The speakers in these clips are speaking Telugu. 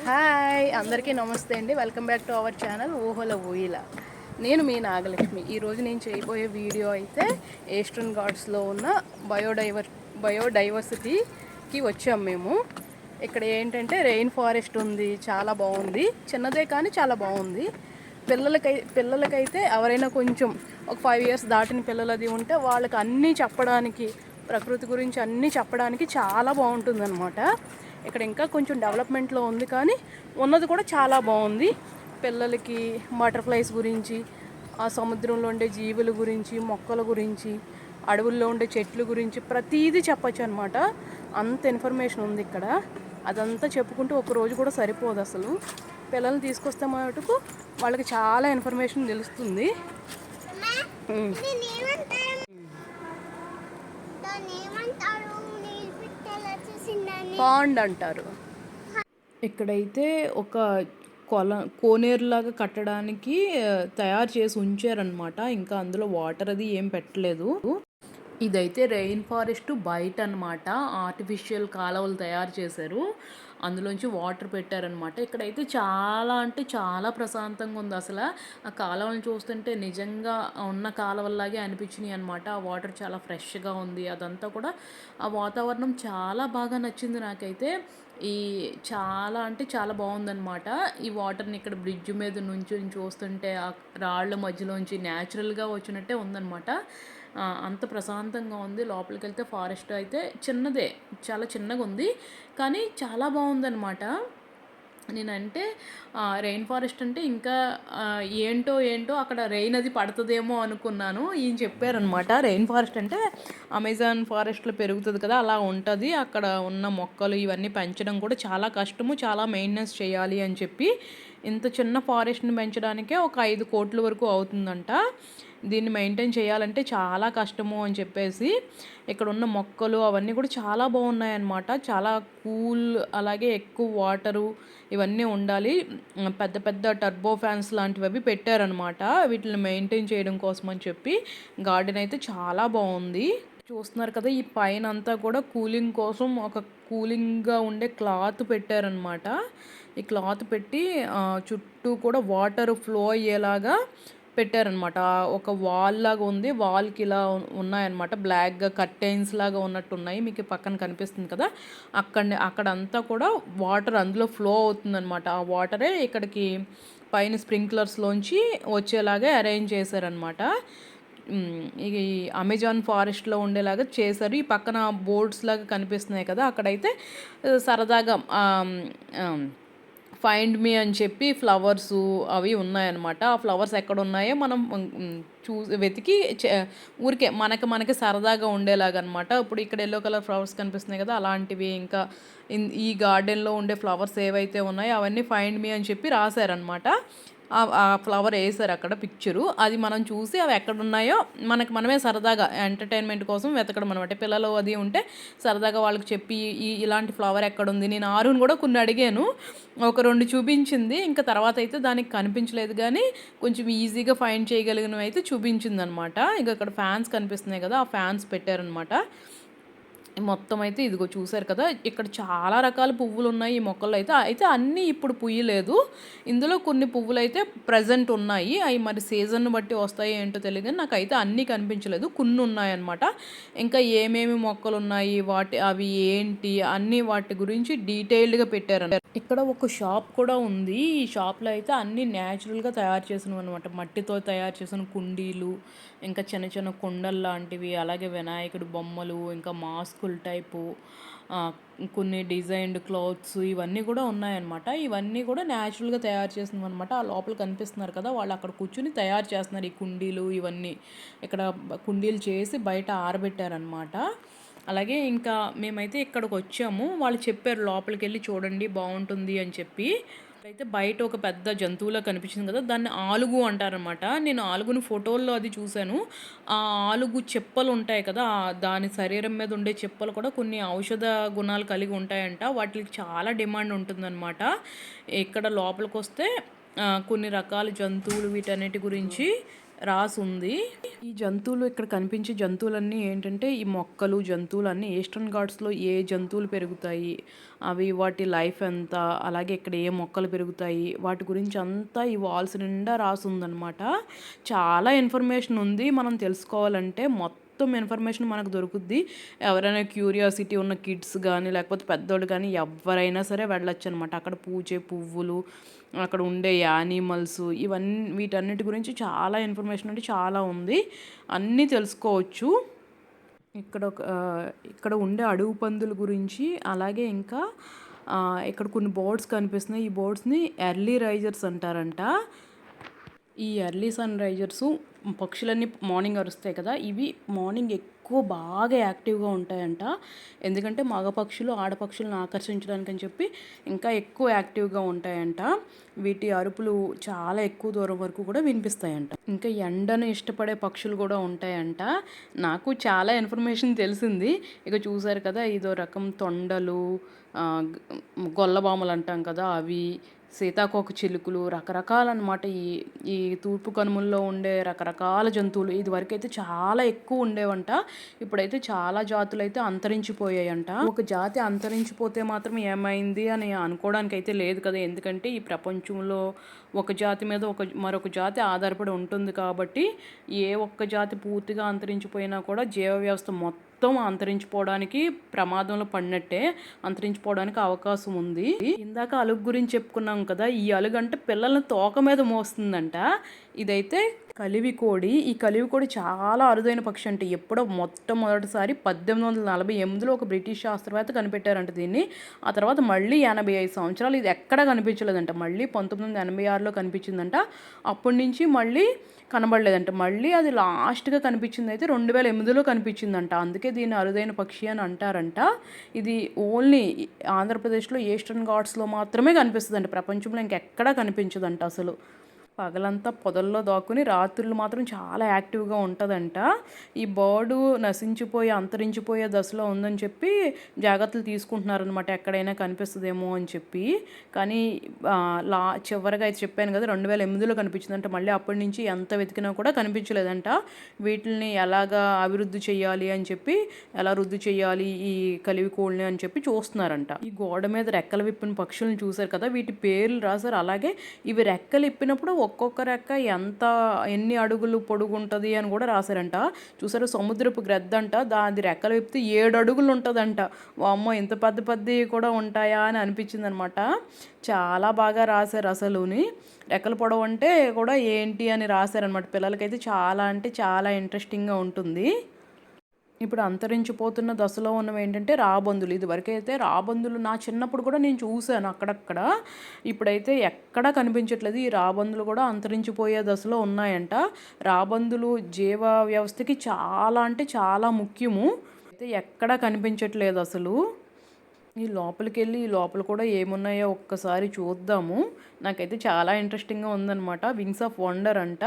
హాయ్ అందరికీ నమస్తే అండి. Welcome back to our channel ఊహల ఊయిల. నేను మీ నాగలక్ష్మి. ఈరోజు నేను చేయబోయే వీడియో అయితే ఈస్టర్న్ ఘాట్స్లో ఉన్న బయోడైవర్సిటీకి వచ్చాము మేము. ఇక్కడ ఏంటంటే రెయిన్ ఫారెస్ట్ ఉంది, చాలా బాగుంది. చిన్నదే కానీ చాలా బాగుంది. పిల్లలకైతే ఎవరైనా కొంచెం ఒక 5 years దాటిన పిల్లలది ఉంటే వాళ్ళకి అన్నీ చెప్పడానికి, ప్రకృతి గురించి అన్నీ చెప్పడానికి చాలా బాగుంటుందన్నమాట. ఇక్కడ ఇంకా కొంచెం డెవలప్మెంట్లో ఉంది కానీ ఉన్నది కూడా చాలా బాగుంది. పిల్లలకి బటర్ఫ్లైస్ గురించి, ఆ సముద్రంలో ఉండే జీవుల గురించి, మొక్కల గురించి, అడవుల్లో ఉండే చెట్ల గురించి ప్రతీదీ చెప్పచ్చు అనమాట. అంత ఇన్ఫర్మేషన్ ఉంది ఇక్కడ. అదంతా చెప్పుకుంటూ ఒక రోజు కూడా సరిపోదు అసలు. పిల్లల్ని తీసుకొస్తే మటుకు వాళ్ళకి చాలా ఇన్ఫర్మేషన్ తెలుస్తుంది. పాండ్ అంటారు. ఇక్కడైతే ఒక కోనేరులాగా కట్టడానికి తయారు చేసి ఉంచారనమాట. ఇంకా అందులో వాటర్ అది ఏం పెట్టలేదు. ఇదైతే రెయిన్ ఫారెస్ట్ బయట అనమాట. ఆర్టిఫిషియల్ కాలువలు తయారు చేశారు, అందులోంచి వాటర్ పెట్టారనమాట. ఇక్కడైతే చాలా అంటే చాలా ప్రశాంతంగా ఉంది. అసలు ఆ కాలువలను చూస్తుంటే నిజంగా ఉన్న కాలువల్లాగే అనిపించినాయి అనమాట. ఆ వాటర్ చాలా ఫ్రెష్గా ఉంది. అదంతా కూడా ఆ వాతావరణం చాలా బాగా నచ్చింది నాకైతే. ఈ చాలా అంటే చాలా బాగుందనమాట. ఈ వాటర్ని ఇక్కడ బ్రిడ్జ్ మీద నుంచి చూస్తుంటే ఆ రాళ్ళ మధ్యలోంచి న్యాచురల్గా వచ్చినట్టే ఉందన్నమాట. అంత ప్రశాంతంగా ఉంది. లోపలికి వెళ్తే ఫారెస్ట్ అయితే చిన్నదే, చాలా చిన్నగా ఉంది కానీ చాలా బాగుందన్నమాట. నేనంటే రెయిన్ ఫారెస్ట్ అంటే ఇంకా ఏంటో అక్కడ రెయిన్ అది పడుతుందేమో అనుకున్నాను. ఈయన చెప్పారనమాట, రెయిన్ ఫారెస్ట్ అంటే అమెజాన్ ఫారెస్ట్లో పెరుగుతుంది కదా, అలా ఉంటుంది. అక్కడ ఉన్న మొక్కలు ఇవన్నీ పెంచడం కూడా చాలా కష్టము, చాలా మెయింటెనెన్స్ చేయాలి అని చెప్పి. ఇంత చిన్న ఫారెస్ట్ని పెంచడానికే ఒక 5 కోట్ల వరకు అవుతుందంట. దీన్ని మెయింటైన్ చేయాలంటే చాలా కష్టము అని చెప్పేసి. ఇక్కడ ఉన్న మొక్కలు అవన్నీ కూడా చాలా బాగున్నాయన్నమాట. చాలా కూల్, అలాగే ఎక్కువ వాటరు ఇవన్నీ ఉండాలి. పెద్ద పెద్ద టర్బో ఫ్యాన్స్ లాంటివి అవి పెట్టారనమాట వీటిని మెయింటైన్ చేయడం కోసం అని చెప్పి. గార్డెన్ అయితే చాలా బాగుంది. చూస్తున్నారు కదా, ఈ పైన అంతా కూడా కూలింగ్ కోసం ఒక కూలింగ్గా ఉండే క్లాత్ పెట్టారనమాట. ఈ క్లాత్ పెట్టి చుట్టూ కూడా వాటర్ ఫ్లో అయ్యేలాగా పెట్టారనమాట. ఒక వాల్ లాగా ఉంది, వాల్కి ఇలా ఉన్నాయన్నమాట. బ్లాక్గా కర్టెన్స్ లాగా ఉన్నట్టు ఉన్నాయి, మీకు పక్కన కనిపిస్తుంది కదా. అక్కడంతా కూడా వాటర్ అందులో ఫ్లో అవుతుందన్నమాట. ఆ వాటరే ఇక్కడికి పైన స్ప్రింక్లర్స్లోంచి వచ్చేలాగా అరేంజ్ చేశారనమాట. ఈ అమెజాన్ ఫారెస్ట్లో ఉండేలాగా చేశారు. ఈ పక్కన బోర్డ్స్ లాగా కనిపిస్తున్నాయి కదా, అక్కడైతే సరదాగా ఫైండ్ మీ అని చెప్పి ఫ్లవర్సు అవి ఉన్నాయన్నమాట. ఆ ఫ్లవర్స్ ఎక్కడ ఉన్నాయో మనం వెతికి ఊరికే మనకి సరదాగా ఉండేలాగా అనమాట. ఇప్పుడు ఇక్కడ ఎల్లో కలర్ ఫ్లవర్స్ కనిపిస్తున్నాయి కదా, అలాంటివి. ఇంకా ఈ గార్డెన్లో ఉండే ఫ్లవర్స్ ఏవైతే ఉన్నాయో అవన్నీ ఫైండ్ మీ అని చెప్పి రాశారనమాట. ఆ ఫ్లవర్ వేసారు అక్కడ పిక్చరు. అది మనం చూసి అవి ఎక్కడున్నాయో మనమే సరదాగా ఎంటర్టైన్మెంట్ కోసం వెతకడం అనమాట. పిల్లలు అది ఉంటే సరదాగా వాళ్ళకి చెప్పి ఇలాంటి ఫ్లవర్ ఎక్కడుంది. నేను ఆరుని కూడా కొన్ని అడిగాను, ఒక 2 చూపించింది. ఇంకా తర్వాత అయితే దానికి కనిపించలేదు కానీ కొంచెం ఈజీగా ఫైండ్ చేయగలిగినవి అయితే చూపించింది అనమాట. ఇక ఇక్కడ ఫ్యాన్స్ కనిపిస్తున్నాయి కదా, ఆ ఫ్యాన్స్ పెట్టారనమాట. మొత్తం అయితే ఇదిగో చూసారు కదా, ఇక్కడ చాలా రకాల పువ్వులు ఉన్నాయి ఈ మొక్కల్లో అయితే అన్నీ ఇప్పుడు పుయ్యలేదు. ఇందులో కొన్ని పువ్వులు అయితే ప్రజెంట్ ఉన్నాయి. అవి మరి సీజన్ బట్టి వస్తాయి ఏంటో తెలియదు కానీ నాకైతే అన్నీ కనిపించలేదు, కొన్ని ఉన్నాయన్నమాట. ఇంకా ఏమేమి మొక్కలు ఉన్నాయి, అవి ఏంటి అన్నీ వాటి గురించి డీటెయిల్డ్గా పెట్టారన్నమాట. ఇక్కడ ఒక షాప్ కూడా ఉంది. ఈ షాప్లో అయితే అన్నీ న్యాచురల్గా తయారు చేసినవి అనమాట. మట్టితో తయారు చేసిన కుండీలు, ఇంకా చిన్న చిన్న కుండలు లాంటివి, అలాగే వినాయకుడి బొమ్మలు, ఇంకా మాస్కుల టైపు, కొన్ని డిజైన్డ్ క్లాత్స్ ఇవన్నీ కూడా ఉన్నాయన్నమాట. ఇవన్నీ కూడా న్యాచురల్గా తయారు చేసినవి అనమాట. ఆ లోపల కనిపిస్తున్నారు కదా, వాళ్ళు అక్కడ కూర్చుని తయారు చేస్తున్నారు ఈ కుండీలు ఇవన్నీ. ఇక్కడ కుండీలు చేసి బయట ఆరబెట్టారనమాట. అలాగే ఇంకా మేమైతే ఇక్కడికి వచ్చాము, వాళ్ళు చెప్పారు లోపలికి వెళ్ళి చూడండి బాగుంటుంది అని చెప్పి. అయితే బయట ఒక పెద్ద జంతువులా కనిపించింది కదా, దాన్ని ఆలుగు అంటారనమాట. నేను ఆలుగుని ఫోటోల్లో అది చూశాను. ఆ ఆలుగు చెప్పలు ఉంటాయి కదా, దాని శరీరం మీద ఉండే చెప్పలు కూడా కొన్ని ఔషధ గుణాలు కలిగి ఉంటాయంట. వాటికి చాలా డిమాండ్ ఉంటుందన్నమాట. ఇక్కడ లోపలికి వస్తే కొన్ని రకాల జంతువులు వీటన్నిటి గురించి రాసుంది. ఈ జంతువులు ఇక్కడ కనిపించే జంతువులన్నీ ఏంటంటే, ఈ మొక్కలు, జంతువులన్నీ ఈస్టర్న్ ఘాట్స్‌లో ఏ జంతువులు పెరుగుతాయి, అవి వాటి లైఫ్ ఎంత, అలాగే ఇక్కడ ఏ మొక్కలు పెరుగుతాయి, వాటి గురించి అంతా ఈ వాల్స్ నిండా రాసుందనమాట. చాలా ఇన్ఫర్మేషన్ ఉంది. మనం తెలుసుకోవాలంటే మొత్తం ఇన్ఫర్మేషన్ మనకు దొరుకుద్ది. ఎవరైనా క్యూరియాసిటీ ఉన్న కిడ్స్ గానీ, లేకపోతే పెద్దోళ్ళు గానీ ఎవ్వరైనా సరే వెళ్ళొచ్చనమాట. అక్కడ పూచే పువ్వులు, అక్కడ ఉండే యానిమల్స్, వీటన్నిటి గురించి చాలా ఇన్ఫర్మేషన్ అంటే చాలా ఉంది. అన్నీ తెలుసుకోవచ్చు. ఇక్కడ ఉండే అడవి పందుల గురించి, అలాగే ఇంకా ఇక్కడ కొన్ని బోర్డ్స్ కనిపిస్తున్నాయి. ఈ బోర్డ్స్‌ని ఎర్లీ రైజర్స్ అంటారంట. ఈ ఎర్లీ సన్ రైజర్సు పక్షులన్నీ మార్నింగ్ అరుస్తాయి కదా! ఇవి మార్నింగ్ ఎక్కువ బాగా యాక్టివ్‌గా ఉంటాయంట. ఎందుకంటే మగ పక్షులు ఆడపక్షులను ఆకర్షించడానికని చెప్పి ఇంకా ఎక్కువ యాక్టివ్‌గా ఉంటాయంట. వీటి అరుపులు చాలా ఎక్కువ దూరం వరకు కూడా వినిపిస్తాయంట. ఇంకా ఎండను ఇష్టపడే పక్షులు కూడా ఉంటాయంట. నాకు చాలా ఇన్ఫర్మేషన్ తెలిసింది. ఇక చూసారు కదా! ఇదో రకం తొండలు, గొల్లభామలు అంటాం కదా! అవి, సీతాకోక చిలుకలు, రకరకాలనమాట. ఈ ఈ తూర్పు కనుమల్లో ఉండే రకరకాల జంతువులు ఇదివరకైతే చాలా ఎక్కువ ఉండేవంట. ఇప్పుడైతే చాలా జాతులైతే అంతరించిపోయాయంట. ఒక జాతి అంతరించిపోతే మాత్రం ఏమైంది అని అనుకోవడానికైతే లేదు కదా! ఎందుకంటే ఈ ప్రపంచంలో ఒక జాతి మీద మరొక జాతి ఆధారపడి ఉంటుంది కాబట్టి, ఏ ఒక్క జాతి పూర్తిగా అంతరించిపోయినా కూడా జీవ వ్యవస్థ మొత్తం అంతరించిపోవడానికి ప్రమాదంలో పడినట్టే, అంతరించిపోవడానికి అవకాశం ఉంది. ఇందాక అలుగు గురించి చెప్పుకున్నాం కదా! ఈ అలుగు అంటే పిల్లల్ని తోక మీద మోస్తుందంట. ఇదైతే కలివికోడి. ఈ కలివికోడి చాలా అరుదైన పక్షి అంట. ఎప్పుడో మొట్టమొదటిసారి 1848లో ఒక బ్రిటిష్ శాస్త్రవేత్త కనిపెట్టారంట దీన్ని. ఆ తర్వాత మళ్ళీ 85 సంవత్సరాలు ఇది ఎక్కడా కనిపించలేదంట. మళ్ళీ 1986లో కనిపించిందంట. అప్పటి నుంచి మళ్ళీ కనబడలేదంట. మళ్ళీ అది లాస్ట్‌గా కనిపించింది అయితే 2008లో కనిపించిందంట. అందుకే దీన్ని అరుదైన పక్షి అని అంటారంట. ఇది ఓన్లీ ఆంధ్రప్రదేశ్‌లో ఈస్టర్న్ ఘాట్స్‌లో మాత్రమే కనిపిస్తదంట. ప్రపంచంలో ఇంకెక్కడా కనిపించదంట అసలు. పగలంతా పొదల్లో దాక్కుని రాత్రులు మాత్రం చాలా యాక్టివ్‌గా ఉంటదంట. ఈ బర్డు నశించిపోయి, అంతరించిపోయే దశలో ఉందని చెప్పి జాగ్రత్తలు తీసుకుంటున్నారనమాట. ఎక్కడైనా కనిపిస్తదేమో అని చెప్పి. కానీ చివరగా అయితే చెప్పాను కదా! 2008లో కనిపించిందంట. మళ్ళీ అప్పటి నుంచి ఎంత వెతికినా కూడా కనిపించలేదంట. వీటిల్ని ఎలాగా అభివృద్ధి చేయాలి అని చెప్పి, ఎలా వృద్ధి చేయాలి ఈ కలివికోళ్ళని అని చెప్పి చూస్తున్నారంట. ఈ గోడ మీద రెక్కలు విప్పిన పక్షులను చూసారు కదా! వీటి పేర్లు రాసారు. అలాగే ఇవి రెక్కలు ఇప్పినప్పుడు ఒక్కొక్క రెక్క ఎన్ని అడుగులు పొడుగుంటది అని కూడా రాశారంట. చూసారా, సముద్రపు గ్రద్దంట. దాని రెక్కలు విప్పితే 7 అడుగులు ఉంటదంట. వామ్మో! ఇంత పెద్ద పెద్దవి కూడా ఉంటాయా అని అనిపించిందనమాట. చాలా బాగా రాశారు అసలుని. రెక్కల పొడవు అంటే కూడా ఏంటి అని రాశారనమాట. పిల్లలకైతే చాలా అంటే చాలా ఇంట్రెస్టింగ్‌గా ఉంటుంది. ఇప్పుడు అంతరించిపోతున్న దశలో ఉన్నవి ఏంటంటే రాబందులు. ఇదివరకైతే రాబందులు నా చిన్నప్పుడు కూడా నేను చూశాను అక్కడక్కడ. ఇప్పుడైతే ఎక్కడా కనిపించట్లేదు. ఈ రాబందులు కూడా అంతరించిపోయే దశలో ఉన్నాయంట. రాబందులు జీవ వ్యవస్థకి చాలా అంటే చాలా ముఖ్యము. అయితే ఎక్కడా కనిపించట్లేదు అసలు. ఈ లోపలికెళ్ళి ఈ లోపల కూడా ఏమున్నాయో ఒక్కసారి చూద్దాము. నాకైతే చాలా ఇంట్రెస్టింగ్‌గా ఉందనమాట. వింగ్స్ ఆఫ్ వండర్ అంట.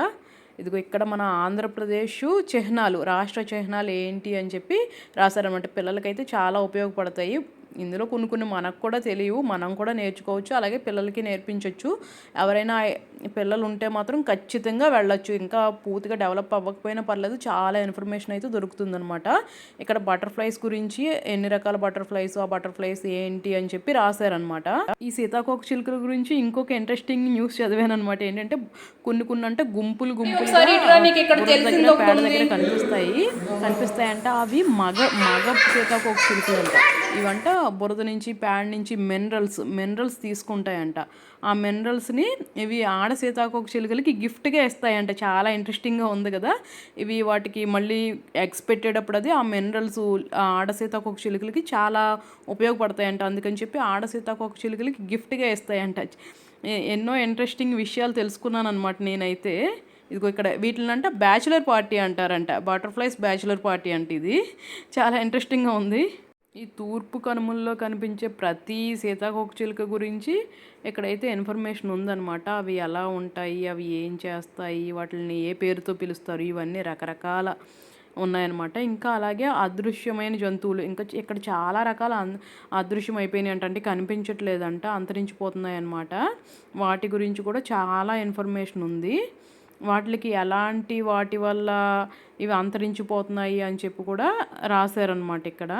ఇదిగో ఇక్కడ మన ఆంధ్రప్రదేశ్ చిహ్నాలు, రాష్ట్ర చిహ్నాలు ఏంటి అని చెప్పి రాశారనమాట. పిల్లలకైతే చాలా ఉపయోగపడతాయి. ఇందులో కొన్ని కొన్ని మనకు కూడా తెలియవు, మనం కూడా నేర్చుకోవచ్చు, అలాగే పిల్లలకి నేర్పించవచ్చు. ఎవరైనా పిల్లలు ఉంటే మాత్రం ఖచ్చితంగా వెళ్ళొచ్చు. ఇంకా పూర్తిగా డెవలప్ అవ్వకపోయినా పర్లేదు, చాలా ఇన్ఫర్మేషన్ అయితే దొరుకుతుందనమాట. ఇక్కడ బటర్ఫ్లైస్ గురించి ఎన్ని రకాల బటర్ఫ్లైస్, ఆ బటర్ఫ్లైస్ ఏంటి అని చెప్పి రాశారనమాట. ఈ సీతాకోక చిలుకల గురించి ఇంకొక ఇంట్రెస్టింగ్ న్యూస్ చదివాను అనమాట. ఏంటంటే కొన్ని అంటే గుంపులు పేడ దగ్గర కనిపిస్తాయంట. అవి మగ సీతాకోక చిలుకలు అంట. ఇవంట బురద నుంచి, పేడ నుంచి మినరల్స్ తీసుకుంటాయంట. ఆ మినరల్స్ని ఇవి ఆడ సీతాకోక చిలుకలకి గిఫ్ట్గా ఇస్తాయంట. చాలా ఇంట్రెస్టింగ్గా ఉంది కదా! ఇవి వాటికి మళ్ళీ ఎగ్స్ పెట్టేటప్పుడు అది ఆ మినరల్స్ ఆడ సీతాకోక చిలుకలకి చాలా ఉపయోగపడతాయంట. అందుకని చెప్పి ఆడ సీతాకోక చిలుకలకి గిఫ్ట్గా ఇస్తాయంట. ఎన్నో ఇంట్రెస్టింగ్ విషయాలు తెలుసుకున్నాను అనమాట నేనైతే. ఇదిగో ఇక్కడ వీటినంట బ్యాచులర్ పార్టీ అంటారంట. బటర్ఫ్లైస్ బ్యాచులర్ పార్టీ అంటే ఇది చాలా ఇంట్రెస్టింగ్గా ఉంది. ఈ తూర్పు కనుమల్లో కనిపించే ప్రతి సీతాకోక చిలుక గురించి ఇక్కడైతే ఇన్ఫర్మేషన్ ఉందన్నమాట. అవి ఎలా ఉంటాయి, అవి ఏం చేస్తాయి, వాటిని ఏ పేరుతో పిలుస్తారు, ఇవన్నీ రకరకాల ఉన్నాయన్నమాట. ఇంకా అలాగే అదృశ్యమైన జంతువులు ఇంకా ఇక్కడ చాలా రకాల అదృశ్యం అయిపోయినాయి అంటే కనిపించట్లేదంట, అంతరించిపోతున్నాయి అన్నమాట. వాటి గురించి కూడా చాలా ఇన్ఫర్మేషన్ ఉంది. వాటికి ఎలాంటి వాటి వల్ల ఇవి అంతరించిపోతున్నాయి అని చెప్పి కూడా రాశారనమాట ఇక్కడ.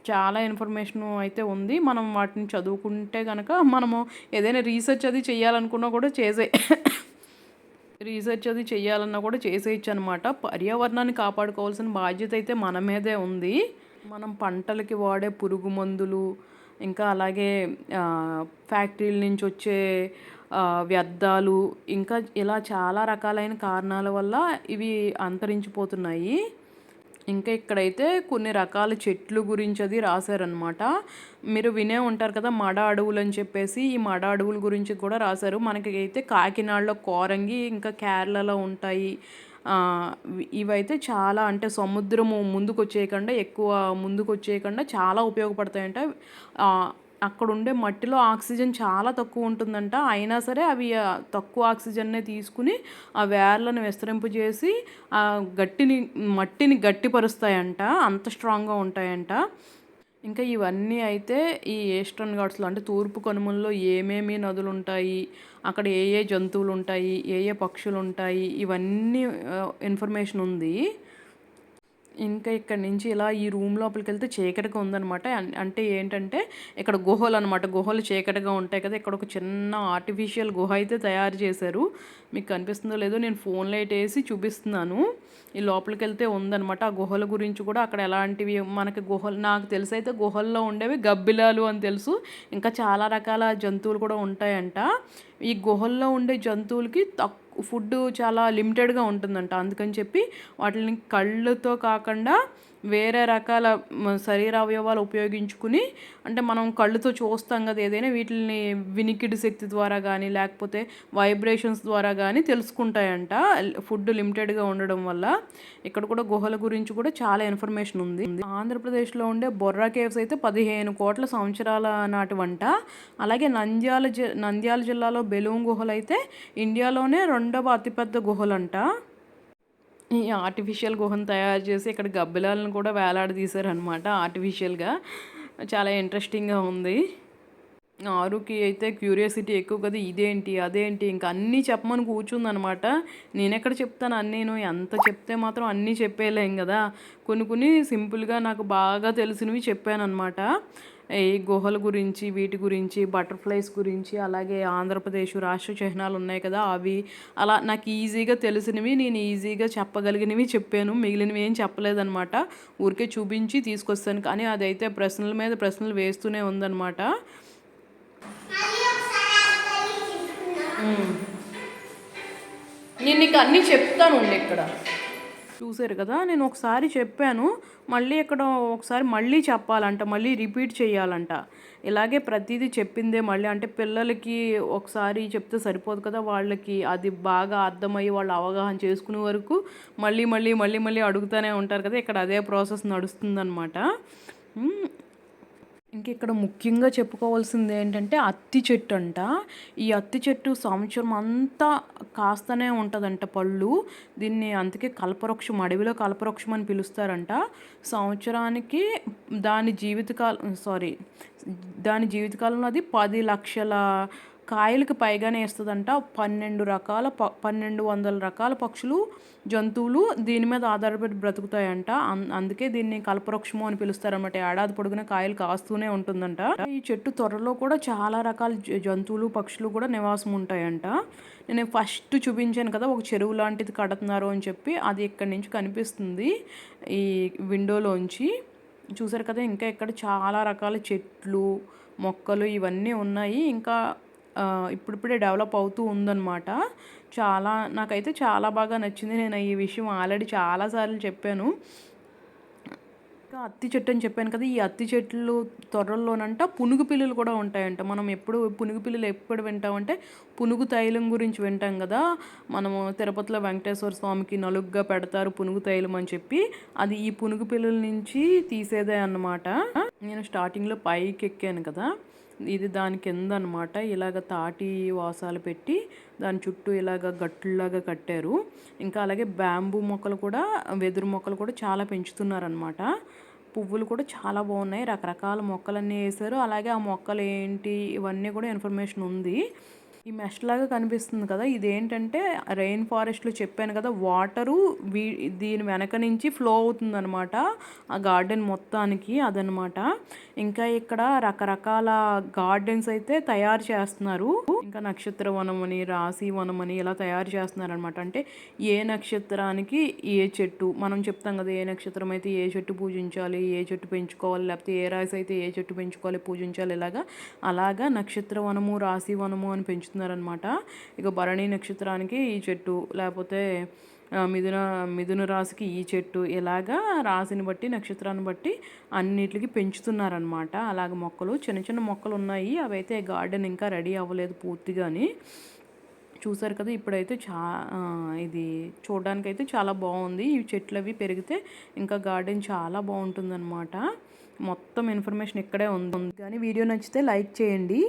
చాలా ఇన్ఫర్మేషను అయితే ఉంది. మనం వాటిని చదువుకుంటే గనక మనము ఏదైనా రీసెర్చ్ అది చేయాలనుకున్నా కూడా రీసెర్చ్ అది చేయాలన్నా కూడా చేసేయచ్చు అనమాట. పర్యావరణాన్ని కాపాడుకోవాల్సిన బాధ్యత అయితే మన మీదే ఉంది. మనం పంటలకి వాడే పురుగు మందులు, ఇంకా అలాగే ఫ్యాక్టరీల నుంచి వచ్చే వ్యర్థాలు, ఇంకా ఇలా చాలా రకాలైన కారణాల వల్ల ఇవి అంతరించిపోతున్నాయి. ఇంకా ఇక్కడైతే కొన్ని రకాల చెట్లు గురించి అది రాశారనమాట. మీరు వినే ఉంటారు కదా మడ అడవులు అని చెప్పేసి. ఈ మడ అడవుల గురించి కూడా రాశారు. మనకి అయితే కాకినాడలో కోరంగి, ఇంకా కేరళలో ఉంటాయి. ఇవైతే చాలా అంటే సముద్రము ముందుకు వచ్చేయకుండా, ఎక్కువ ముందుకు వచ్చేయకుండా చాలా ఉపయోగపడతాయంట. అక్కడ ఉండే మట్టిలో ఆక్సిజన్ చాలా తక్కువ ఉంటుందంట. అయినా సరే అవి తక్కువ ఆక్సిజన్నే తీసుకుని ఆ వేర్లను విస్తరింపజేసి మట్టిని గట్టిపరుస్తాయంట. అంత స్ట్రాంగ్గా ఉంటాయంట. ఇంకా ఇవన్నీ అయితే ఈ ఈస్టర్న్ ఘాట్స్లో అంటే తూర్పు కనుమల్లో ఏమేమి నదులు ఉంటాయి, అక్కడ ఏ ఏ జంతువులు ఉంటాయి, ఏ ఏ పక్షులు ఉంటాయి, ఇవన్నీ ఇన్ఫర్మేషన్ ఉంది. ఇంకా ఇక్కడ నుంచి ఇలా ఈ రూమ్ లోపలికి వెళ్తే చీకటిగా ఉందనమాట. అంటే ఏంటంటే ఇక్కడ గుహలు అనమాట. గుహలు చీకటిగా ఉంటాయి కదా. ఇక్కడ ఒక చిన్న ఆర్టిఫిషియల్ గుహ అయితే తయారు చేశారు. మీకు కనిపిస్తుందో లేదో నేను ఫోన్ లైట్ వేసి చూపిస్తున్నాను. ఈ లోపలికి వెళ్తే ఉందనమాట. ఆ గుహల గురించి కూడా అక్కడ ఎలాంటివి మనకి గుహలు నాకు తెలిసి అయితే గుహల్లో ఉండేవి గబ్బిలాలు అని తెలుసు. ఇంకా చాలా రకాల జంతువులు కూడా ఉంటాయంట. ఈ గుహల్లో ఉండే జంతువులకి ఫుడ్ చాలా లిమిటెడ్గా ఉంటుందంట. అందుకని చెప్పి వాటిని కళ్ళతో కాకుండా వేరే రకాల శరీర అవయవాలు ఉపయోగించుకుని, అంటే మనం కళ్ళుతో చూస్తాం కదా ఏదైనా, వీటిని వినికిడి శక్తి ద్వారా కానీ లేకపోతే వైబ్రేషన్స్ ద్వారా కానీ తెలుసుకుంటాయంట ఫుడ్ లిమిటెడ్గా ఉండడం వల్ల. ఇక్కడ కూడా గుహల గురించి కూడా చాలా ఇన్ఫర్మేషన్ ఉంది. ఆంధ్రప్రదేశ్లో ఉండే బొర్రా కేవ్స్ అయితే 15 కోట్ల సంవత్సరాల నాటివంట. అలాగే నంద్యాల జిల్లాలో బెలూం గుహలు అయితే ఇండియాలోనే 2వ అతిపెద్ద గుహలంట. ఈ ఆర్టిఫిషియల్ గుహను తయారు చేసి ఇక్కడ గబ్బిలాలను కూడా వేలాడదీశారనమాట ఆర్టిఫిషియల్గా. చాలా ఇంట్రెస్టింగ్గా ఉంది. ఆరుకి అయితే క్యూరియాసిటీ ఎక్కువ కదా, ఇదేంటి అదేంటి ఇంకా అన్నీ చెప్పమని కూర్చుందనమాట. నేనెక్కడ చెప్తాను అన్నీను, ఎంత చెప్తే మాత్రం అన్నీ చెప్పేయలేం కదా. కొన్ని సింపుల్గా నాకు బాగా తెలిసినవి చెప్పానమాట. ఈ గుహల గురించి, వీటి గురించి, బటర్ఫ్లైస్ గురించి, అలాగే ఆంధ్రప్రదేశ్ రాష్ట్ర చిహ్నాలు ఉన్నాయి కదా అవి, అలా నాకు ఈజీగా తెలిసినవి నేను ఈజీగా చెప్పగలిగినవి చెప్పాను. మిగిలినవి ఏం చెప్పలేదన్నమాట. ఊరికే చూపించి తీసుకొస్తాను. కానీ అదైతే ప్రశ్నల మీద ప్రశ్నలు వేస్తూనే ఉందన్నమాట. నేను నీకు అన్నీ చెప్తాను ఇక్కడ. చూసారు కదా, నేను ఒకసారి చెప్పాను, మళ్ళీ ఇక్కడ ఒకసారి మళ్ళీ చెప్పాలంట, మళ్ళీ రిపీట్ చేయాలంట. ఇలాగే ప్రతిదీ చెప్పిందే మళ్ళీ, అంటే పిల్లలకి ఒకసారి చెప్తే సరిపోదు కదా, వాళ్ళకి అది బాగా అర్థమయ్యి వాళ్ళు అవగాహన చేసుకునే వరకు మళ్ళీ మళ్ళీ మళ్ళీ మళ్ళీ అడుగుతూనే ఉంటారు కదా. ఇక్కడ అదే ప్రాసెస్ నడుస్తుందన్నమాట. ఇంక ఇక్కడ ముఖ్యంగా చెప్పుకోవాల్సింది ఏంటంటే అత్తి చెట్టు అంట. ఈ అత్తి చెట్టు సంవత్సరం అంతా కాస్తూనే ఉంటుందంట పళ్ళు. దీన్ని అందుకే కల్పవృక్షం, అడవిలో కల్పవృక్షం అని పిలుస్తారంట. సంవత్సరానికి దాని జీవితకాలంలో అది 10 లక్షల కాయలకు పైగానే ఇస్తుందంట. 1200 రకాల పక్షులు, జంతువులు దీని మీద ఆధారపడి బ్రతుకుతాయంట. అందుకే దీన్ని కల్పవృక్షము అని పిలుస్తారన్నమాట. ఏడాది పొడుగున కాయలు కాస్తూనే ఉంటుందంట. ఈ చెట్టు త్వరలో కూడా చాలా రకాల జంతువులు, పక్షులు కూడా నివాసం ఉంటాయంట. నేను ఫస్ట్ చూపించాను కదా ఒక చెరువు లాంటిది కడుతున్నారు అని చెప్పి, అది ఇక్కడి నుంచి కనిపిస్తుంది ఈ విండోలోంచి. చూసారు కదా. ఇంకా ఇక్కడ చాలా రకాల చెట్లు, మొక్కలు ఇవన్నీ ఉన్నాయి. ఇంకా ఇప్పుడిప్పుడే డెవలప్ అవుతూ ఉందన్నమాట. నాకైతే చాలా బాగా నచ్చింది. నేను ఈ విషయం ఆల్రెడీ చాలాసార్లు చెప్పాను. ఇంకా అత్తి చెట్టు అని చెప్పాను కదా, ఈ అత్తి చెట్లు త్వరల్లోనంట పునుగు పిల్లులు కూడా ఉంటాయంట. మనం పునుగు పిల్లులు ఎప్పుడు వింటామంటే పునుగు తైలం గురించి వింటాం కదా. మనము తిరుపతిలో వెంకటేశ్వర స్వామికి నలుగ్గా పెడతారు పునుగు తైలం అని చెప్పి, అది ఈ పునుగు పిల్లుల నుంచి తీసేదే అన్నమాట. నేను స్టార్టింగ్లో పైకి ఎక్కాను కదా, ఇది దాని కింద అనమాట. ఇలాగ తాటి వాసాలు పెట్టి దాని చుట్టూ ఇలాగ గట్టులాగా కట్టారు. ఇంకా అలాగే బ్యాంబూ మొక్కలు కూడా, వెదురు మొక్కలు కూడా చాలా పెంచుతున్నారనమాట. పువ్వులు కూడా చాలా బాగున్నాయి. రకరకాల మొక్కలన్నీ వేశారు. అలాగే ఆ మొక్కలు ఏంటి ఇవన్నీ కూడా ఇన్ఫర్మేషన్ ఉంది. ఈ మెష్ లాగా కనిపిస్తుంది కదా! ఇదేంటంటే రెయిన్ ఫారెస్ట్‌లో చెప్పాను కదా! వాటరు వీ దీని వెనక నుంచి ఫ్లో అవుతుందనమాట. ఆ గార్డెన్ మొత్తానికి అదనమాట. ఇంకా ఇక్కడ రకరకాల గార్డెన్స్ అయితే తయారు చేస్తున్నారు. ఇంకా నక్షత్ర వనమని, రాశి వనమని ఇలా తయారు చేస్తున్నారనమాట. అంటే ఏ నక్షత్రానికి ఏ చెట్టు మనం చెప్తాం కదా! ఏ నక్షత్రం అయితే ఏ చెట్టు పూజించాలి, ఏ చెట్టు పెంచుకోవాలి, లేకపోతే ఏ రాశి అయితే ఏ చెట్టు పెంచుకోవాలి, పూజించాలి అలాగా నక్షత్ర వనము, రాశి వనము అని పెంచుతున్నారనమాట. ఇక భరణి నక్షత్రానికి ఈ చెట్టు, లేకపోతే మిథున రాశికి ఈ చెట్టు, ఇలాగా రాశిని బట్టి నక్షత్రాన్ని బట్టి అన్నిటికి పెంచుతున్నారనమాట. అలాగ మొక్కలు చిన్న చిన్న మొక్కలు ఉన్నాయి. అవైతే గార్డెన్ ఇంకా రెడీ అవ్వలేదు పూర్తిగాని. చూసారు కదా! ఇప్పుడైతే ఇది చూడడానికైతే చాలా బాగుంది. ఈ చెట్లు అవి పెరిగితే ఇంకా గార్డెన్ చాలా బాగుంటుందన్నమాట. మొత్తం ఇన్ఫర్మేషన్ ఇక్కడే ఉంది. కానీ వీడియో నచ్చితే లైక్ చేయండి.